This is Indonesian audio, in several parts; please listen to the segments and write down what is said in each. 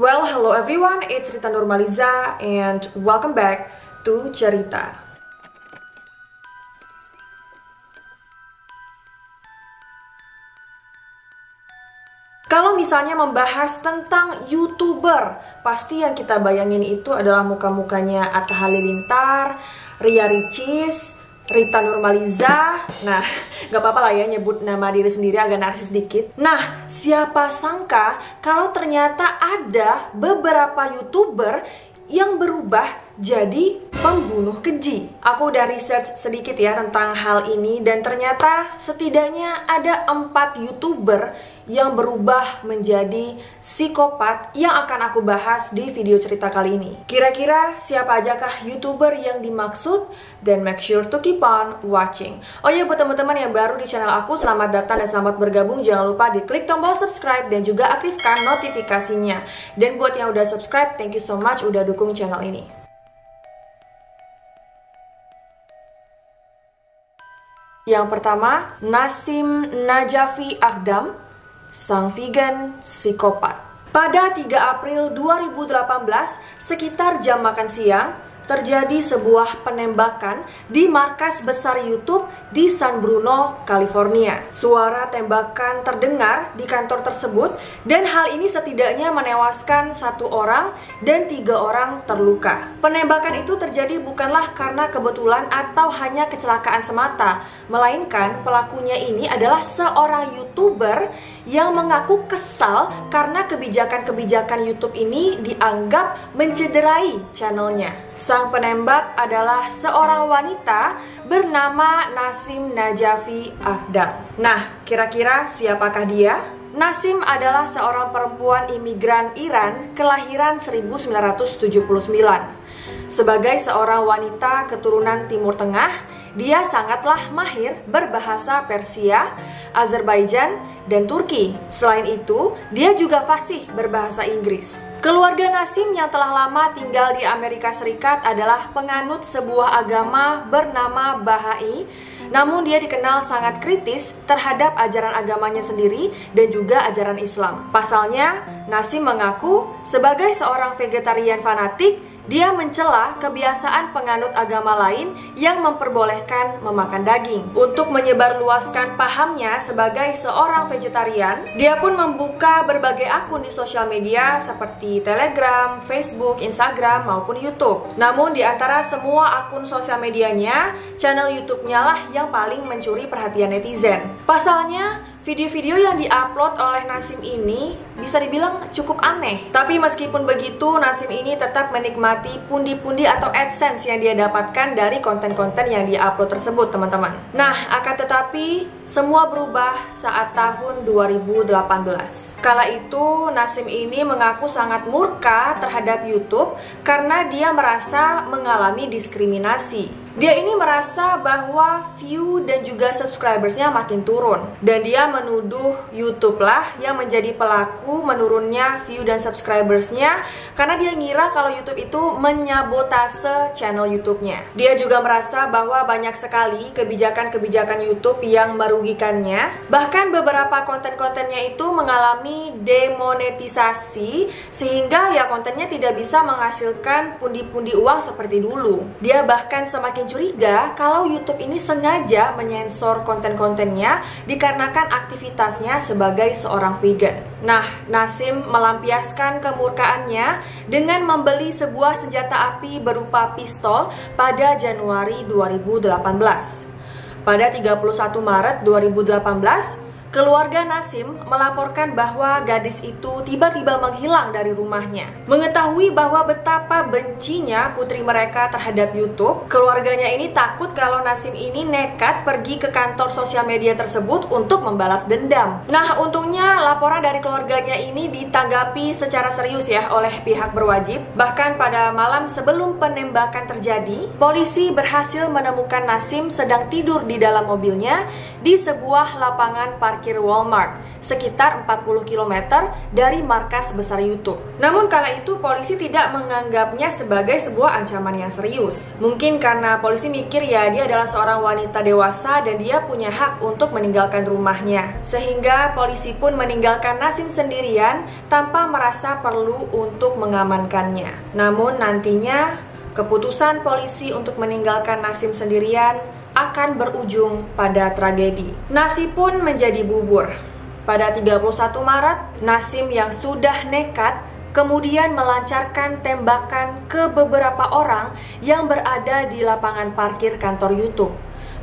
Well, hello everyone, it's Rita Nurmaliza and welcome back to Cerita. Kalau misalnya membahas tentang YouTuber, pasti yang kita bayangin itu adalah muka-mukanya Atta Halilintar, Ria Ricis, Rita Nurmaliza. Nah, gak apa-apa lah ya nyebut nama diri sendiri agak narsis dikit. Nah, siapa sangka kalau ternyata ada beberapa YouTuber yang berubah jadi pembunuh keji. Aku udah research sedikit ya tentang hal ini dan ternyata setidaknya ada 4 YouTuber yang berubah menjadi psikopat yang akan aku bahas di video cerita kali ini. Kira-kira siapa ajakah YouTuber yang dimaksud? Dan make sure to keep on watching. Oh ya, buat teman-teman yang baru di channel aku, selamat datang dan selamat bergabung. Jangan lupa diklik tombol subscribe dan juga aktifkan notifikasinya. Dan buat yang udah subscribe, thank you so much udah dukung channel ini. Yang pertama, Nasim Najafi Akdam, sang vegan psikopat. Pada 3 April 2018, sekitar jam makan siang, terjadi sebuah penembakan di markas besar YouTube di San Bruno, California. Suara tembakan terdengar di kantor tersebut dan hal ini setidaknya menewaskan 1 orang dan 3 orang terluka. Penembakan itu terjadi bukanlah karena kebetulan atau hanya kecelakaan semata, melainkan pelakunya ini adalah seorang YouTuber yang mengaku kesal karena kebijakan-kebijakan YouTube ini dianggap mencederai channelnya. Sang penembak adalah seorang wanita bernama Nasim Najafi Akdam. Nah, kira-kira siapakah dia? Nasim adalah seorang perempuan imigran Iran kelahiran 1979. Sebagai seorang wanita keturunan Timur Tengah, dia sangatlah mahir berbahasa Persia, Azerbaijan, dan Turki. Selain itu, dia juga fasih berbahasa Inggris. Keluarga Nasim yang telah lama tinggal di Amerika Serikat adalah penganut sebuah agama bernama Bahai. Namun dia dikenal sangat kritis terhadap ajaran agamanya sendiri dan juga ajaran Islam. Pasalnya, Nasim mengaku sebagai seorang vegetarian fanatik, dia mencela kebiasaan penganut agama lain yang memperbolehkan memakan daging. Untuk menyebarluaskan pahamnya sebagai seorang vegetarian, dia pun membuka berbagai akun di sosial media seperti Telegram, Facebook, Instagram, maupun YouTube. Namun di antara semua akun sosial medianya, channel YouTube-nya lah yang paling mencuri perhatian netizen. Pasalnya, video-video yang diupload oleh Nasim ini bisa dibilang cukup aneh. Tapi meskipun begitu, Nasim ini tetap menikmati pundi-pundi atau AdSense yang dia dapatkan dari konten-konten yang diupload tersebut, teman-teman. Nah, akan tetapi semua berubah saat tahun 2018. Kala itu, Nasim ini mengaku sangat murka terhadap YouTube karena dia merasa mengalami diskriminasi. Dia ini merasa bahwa view dan juga subscribersnya makin turun. Dan dia menuduh YouTube lah yang menjadi pelaku menurunnya view dan subscribersnya karena dia ngira kalau YouTube itu menyabotase channel YouTube-nya. Dia juga merasa bahwa banyak sekali kebijakan-kebijakan YouTube yang merugikannya. Bahkan beberapa konten-kontennya itu mengalami demonetisasi sehingga ya kontennya tidak bisa menghasilkan pundi-pundi uang seperti dulu. Dia bahkan semakin curiga kalau YouTube ini sengaja menyensor konten-kontennya dikarenakan aktivitasnya sebagai seorang vegan. Nah, Nasim melampiaskan kemurkaannya dengan membeli sebuah senjata api berupa pistol pada Januari 2018. Pada 31 Maret 2018, keluarga Nasim melaporkan bahwa gadis itu tiba-tiba menghilang dari rumahnya. Mengetahui bahwa betapa bencinya putri mereka terhadap YouTube, keluarganya ini takut kalau Nasim ini nekat pergi ke kantor sosial media tersebut untuk membalas dendam. Nah, untungnya laporan dari keluarganya ini ditanggapi secara serius ya oleh pihak berwajib. Bahkan pada malam sebelum penembakan terjadi, polisi berhasil menemukan Nasim sedang tidur di dalam mobilnya di sebuah lapangan parkir parkir Walmart, sekitar 40 km dari markas besar YouTube. Namun kala itu polisi tidak menganggapnya sebagai sebuah ancaman yang serius. Mungkin karena polisi mikir ya dia adalah seorang wanita dewasa dan dia punya hak untuk meninggalkan rumahnya. Sehingga polisi pun meninggalkan Nasim sendirian tanpa merasa perlu untuk mengamankannya. Namun nantinya keputusan polisi untuk meninggalkan Nasim sendirian akan berujung pada tragedi. Nasi pun menjadi bubur. Pada 31 Maret, Nasim yang sudah nekat kemudian melancarkan tembakan ke beberapa orang yang berada di lapangan parkir kantor YouTube.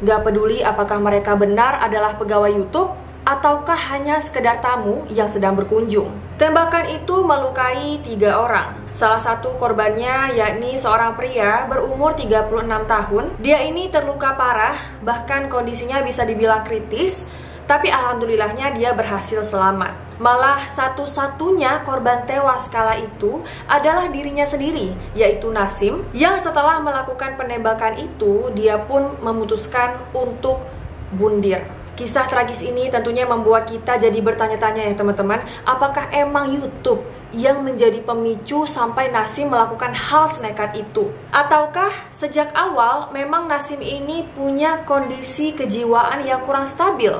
Gak peduli apakah mereka benar adalah pegawai YouTube ataukah hanya sekedar tamu yang sedang berkunjung. Tembakan itu melukai 3 orang. Salah satu korbannya yakni seorang pria berumur 36 tahun. Dia ini terluka parah, bahkan kondisinya bisa dibilang kritis, tapi alhamdulillahnya dia berhasil selamat. Malah satu-satunya korban tewas kala itu adalah dirinya sendiri, yaitu Nasim, yang setelah melakukan penembakan itu, dia pun memutuskan untuk bundir. Kisah tragis ini tentunya membuat kita jadi bertanya-tanya ya teman-teman, apakah emang YouTube yang menjadi pemicu sampai Nasim melakukan hal senekat itu? Ataukah sejak awal memang Nasim ini punya kondisi kejiwaan yang kurang stabil?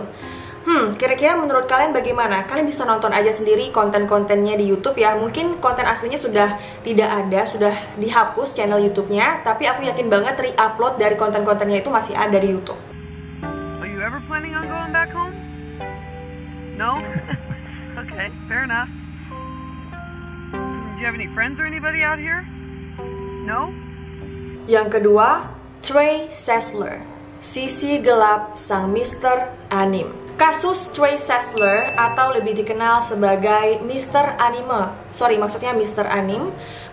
Kira-kira menurut kalian bagaimana? Kalian bisa nonton aja sendiri konten-kontennya di YouTube ya. Mungkin konten aslinya sudah tidak ada, sudah dihapus channel YouTube-nya, tapi aku yakin banget re-upload dari konten-kontennya itu masih ada di YouTube. You ever planning on going back home? No? Okay, fair enough. Do you have any friends or anybody out here? No? Yang kedua, Trey Sessler, sisi gelap sang Mr. Anim. Kasus Trey Sessler atau lebih dikenal sebagai Mr. Anim,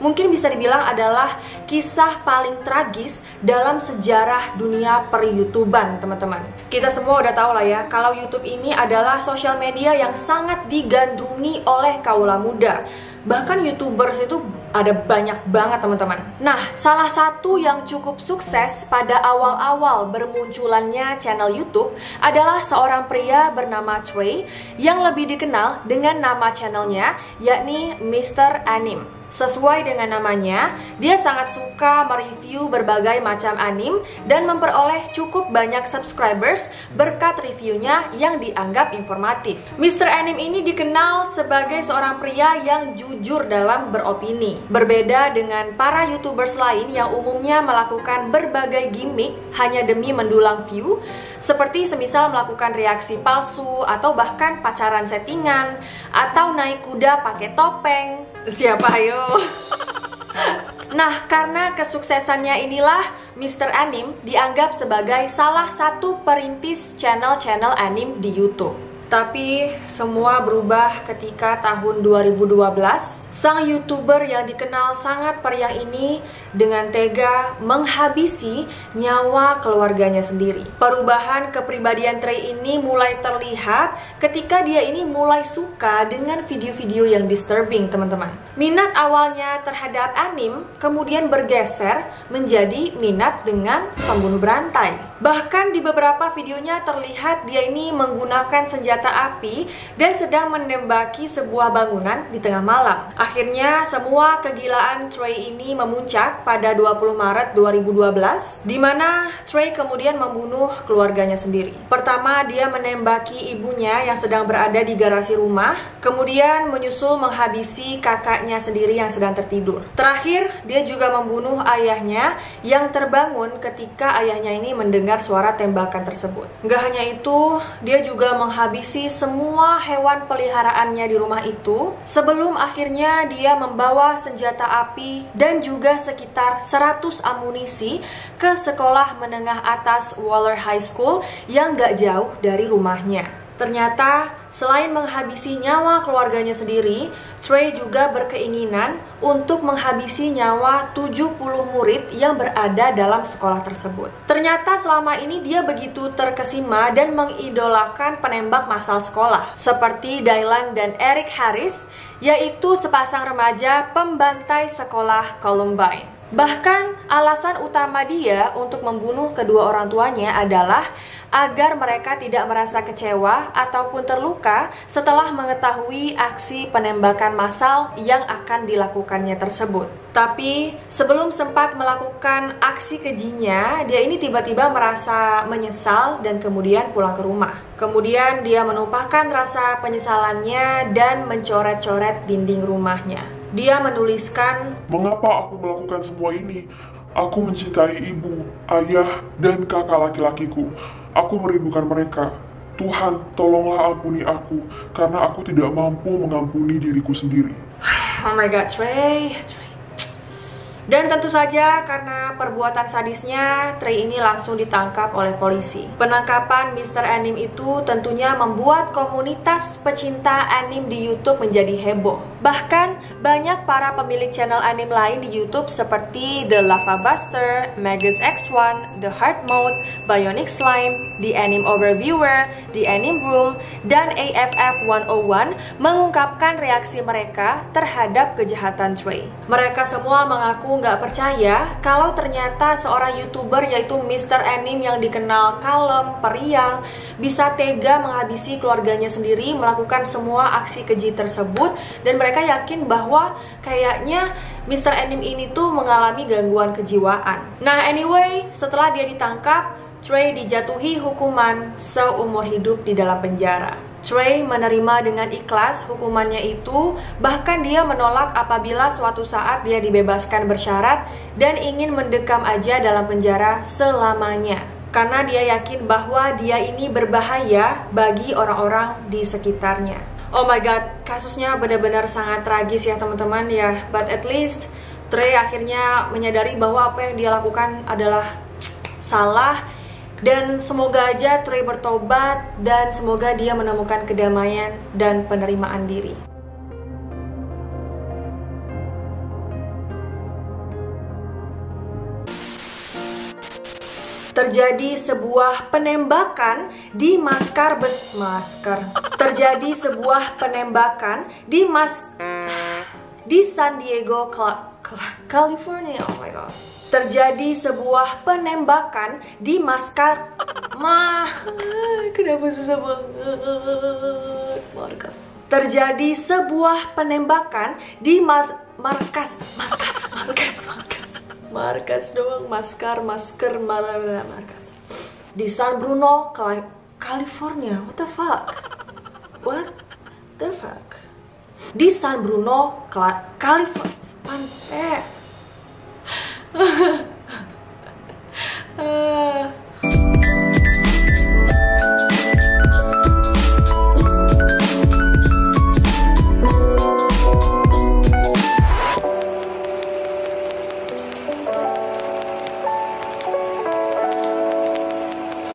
mungkin bisa dibilang adalah kisah paling tragis dalam sejarah dunia per-YouTuban, teman-teman. Kita semua udah tahu lah ya, kalau YouTube ini adalah sosial media yang sangat digandrungi oleh kaula muda. Bahkan YouTubers itu ada banyak banget teman-teman. Nah, salah satu yang cukup sukses pada awal-awal bermunculannya channel YouTube adalah seorang pria bernama Trey yang lebih dikenal dengan nama channelnya yakni Mr. Anim. Sesuai dengan namanya, dia sangat suka mereview berbagai macam anim dan memperoleh cukup banyak subscribers berkat reviewnya yang dianggap informatif. Mr. Anim ini dikenal sebagai seorang pria yang jujur dalam beropini. Berbeda dengan para YouTubers lain yang umumnya melakukan berbagai gimmick hanya demi mendulang view, seperti semisal melakukan reaksi palsu atau bahkan pacaran settingan atau naik kuda pakai topeng. Siapa ayo? Nah, karena kesuksesannya inilah Mr. Anim dianggap sebagai salah satu perintis channel-channel anim di YouTube. Tapi semua berubah ketika tahun 2012 sang YouTuber yang dikenal sangat periang ini dengan tega menghabisi nyawa keluarganya sendiri. Perubahan kepribadian Trey ini mulai terlihat ketika dia ini mulai suka dengan video-video yang disturbing, teman-teman. Minat awalnya terhadap anim kemudian bergeser menjadi minat dengan pembunuh berantai. Bahkan di beberapa videonya terlihat dia ini menggunakan senjata api dan sedang menembaki sebuah bangunan di tengah malam. Akhirnya semua kegilaan Trey ini memuncak pada 20 Maret 2012 di mana Trey kemudian membunuh keluarganya sendiri. Pertama, dia menembaki ibunya yang sedang berada di garasi rumah, kemudian menyusul menghabisi kakaknya sendiri yang sedang tertidur. Terakhir, dia juga membunuh ayahnya yang terbangun ketika ayahnya ini mendengar suara tembakan tersebut. Nggak hanya itu, dia juga menghabisi semua hewan peliharaannya di rumah itu sebelum akhirnya dia membawa senjata api dan juga sekitar 100 amunisi ke sekolah menengah atas Waller High School yang gak jauh dari rumahnya. Ternyata, selain menghabisi nyawa keluarganya sendiri, Trey juga berkeinginan untuk menghabisi nyawa 70 murid yang berada dalam sekolah tersebut. Ternyata selama ini dia begitu terkesima dan mengidolakan penembak massal sekolah, seperti Dylan dan Eric Harris, yaitu sepasang remaja pembantai sekolah Columbine. Bahkan alasan utama dia untuk membunuh kedua orang tuanya adalah agar mereka tidak merasa kecewa ataupun terluka setelah mengetahui aksi penembakan massal yang akan dilakukannya tersebut. Tapi sebelum sempat melakukan aksi kejinya, dia ini tiba-tiba merasa menyesal dan kemudian pulang ke rumah. Kemudian dia menumpahkan rasa penyesalannya dan mencoret-coret dinding rumahnya. Dia menuliskan, "Mengapa aku melakukan semua ini? Aku mencintai ibu, ayah, dan kakak laki-lakiku. Aku merindukan mereka. Tuhan, tolonglah ampuni aku, karena aku tidak mampu mengampuni diriku sendiri." Oh my god, Trey. Dan tentu saja karena perbuatan sadisnya, Trey ini langsung ditangkap oleh polisi. Penangkapan Mr. Anime itu tentunya membuat komunitas pecinta anime di YouTube menjadi heboh. Bahkan banyak para pemilik channel anime lain di YouTube seperti The Lava Buster, Magus X1, The Heart Mode, Bionic Slime, The Anime Overviewer, The Anime Room, dan AFF 101 mengungkapkan reaksi mereka terhadap kejahatan Trey. Mereka semua mengaku nggak percaya kalau ternyata seorang YouTuber yaitu Mr. Anime yang dikenal kalem, periang, bisa tega menghabisi keluarganya sendiri melakukan semua aksi keji tersebut, dan mereka yakin bahwa kayaknya Mr. Anime ini tuh mengalami gangguan kejiwaan. Nah anyway, setelah dia ditangkap, Trey dijatuhi hukuman seumur hidup di dalam penjara. Trey menerima dengan ikhlas hukumannya itu, bahkan dia menolak apabila suatu saat dia dibebaskan bersyarat dan ingin mendekam aja dalam penjara selamanya. Karena dia yakin bahwa dia ini berbahaya bagi orang-orang di sekitarnya. Oh my god, kasusnya benar-benar sangat tragis ya teman-teman ya. But at least Trey akhirnya menyadari bahwa apa yang dia lakukan adalah salah. Dan semoga aja Trey bertobat dan semoga dia menemukan kedamaian dan penerimaan diri. Terjadi sebuah penembakan di Terjadi sebuah penembakan di San Diego, California. Oh my god. Terjadi sebuah penembakan di kenapa susah banget? Terjadi sebuah penembakan di markas di San Bruno, California. What the fuck? Di San Bruno, California.